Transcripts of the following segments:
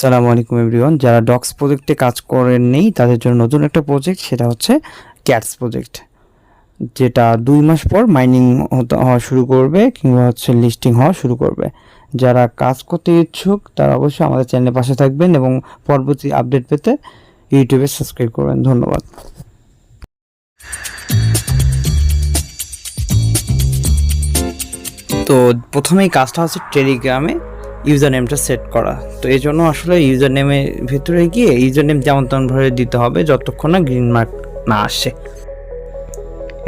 আসসালামু আলাইকুম এভরিওয়ান। যারা ডক্স প্রজেক্টে কাজ করেননি তাদের জন্য নতুন একটা প্রজেক্ট, সেটা হচ্ছে ক্যাটস প্রজেক্ট, যেটা 2 মাস পর মাইনিং হওয়া শুরু করবে কিংবা হচ্ছে লিস্টিং হওয়া শুরু করবে। যারা কাজ করতে ইচ্ছুক তারা অবশ্যই আমাদের চ্যানেলের পাশে থাকবেন এবং পরবর্তী আপডেট পেতে ইউটিউবে সাবস্ক্রাইব করবেন। ধন্যবাদ। তো প্রথমেই কাজটা হচ্ছে টেলিগ্রামে ইউজার নেমটা সেট করা। তো এই জন্য আসলে ইউজার নেমের ভিতরে গিয়ে ইউজার নেম যেমন তেমনভাবে দিতে হবে যতক্ষণ না গ্রিন মার্ক না আসে।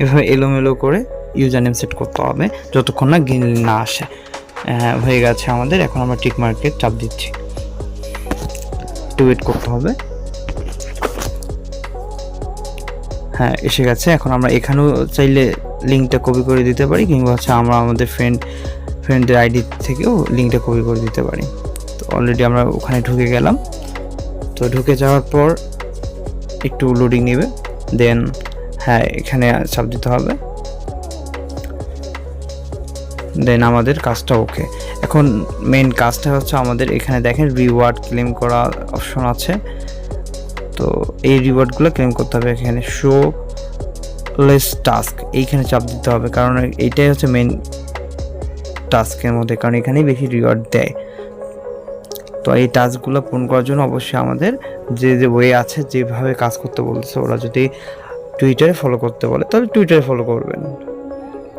এভাবে এলোমেলো করে ইউজার নেম সেট করতে হবে যতক্ষণ না গ্রিন না আসে। হয়ে গেছে আমাদের। এখন আমরা টিক মার্কে চাপ দিচ্ছি, একটু ওয়েট করতে হবে। হ্যাঁ, এসে গেছে। এখন আমরা এখানেও চাইলে লিঙ্কটা কপি করে দিতে পারি কিংবা হচ্ছে আমরা আমাদের ফ্রেন্ডের আইডি থেকেও লিঙ্কটা কপি করে দিতে পারি। তো অলরেডি আমরা ওখানে ঢুকে গেলাম। তো ঢুকে যাওয়ার পর একটু লোডিং নেবে, দেন এখানে চাপ দিতে হবে, দেন আমাদের কাজটা ওকে। এখন মেইন কাজটা হচ্ছে আমাদের এখানে দেখেন রিওয়ার্ড ক্লেম করা অপশন আছে। তো এই রিওয়ার্ডগুলো ক্লেম করতে হবে। এখানে শো লেস টাস্ক এইখানে চাপ দিতে হবে, কারণ এইটাই হচ্ছে মেইন টাস্কের মধ্যে, কারণ এখানেই বেশি রিওয়ার্ড দেয়। তো এই টাস্কগুলো পূরণ করার জন্য অবশ্যই আমাদের যে ওয়ে আছে, যেভাবে কাজ করতে বলছে, ওরা যদি টুইটারে ফলো করতে বলে তাহলে টুইটারে ফলো করবেন,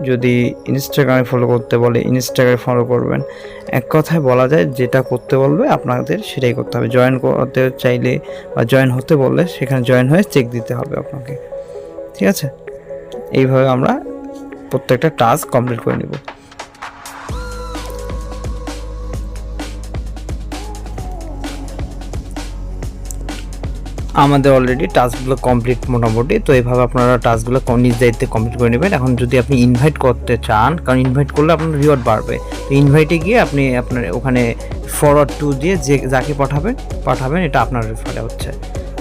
যদি ইনস্টাগ্রামে ফলো করতে বলে ইনস্টাগ্রামে ফলো করবেন। এক কথায় বলা যায় যেটা করতে বলবে আপনাদের সেটাই করতে হবে। জয়েন করতে চাইলে বা জয়েন হতে বললে সেখানে জয়েন হয়ে চেক দিতে হবে আপনাকে, ঠিক আছে? এইভাবে আমরা প্রত্যেকটা টাস্ক কমপ্লিট করে নিব। আমাদের অলরেডি টাস্কগুলো কমপ্লিট মোটামুটি। তো এইভাবে আপনারা টাস্কগুলো নিজ দায়িত্বে কমপ্লিট করে নেবেন। এখন যদি আপনি ইনভাইট করতে চান, কারণ ইনভাইট করলে আপনার রিওয়ার্ড বাড়বে, তো ইনভাইটে গিয়ে আপনি আপনার ওখানে ফরওয়ার্ড টু দিয়ে যাকে পাঠাবেন এটা আপনার রেফারে হচ্ছে।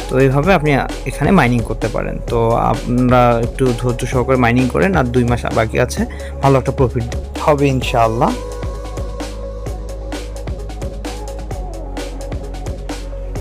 তো এইভাবে আপনি এখানে মাইনিং করতে পারেন। তো আপনারা একটু ধৈর্য সহকারে মাইনিং করেন, আর 2 মাস বাকি আছে, ভালো একটা প্রফিট হবে ইনশাআল্লাহ।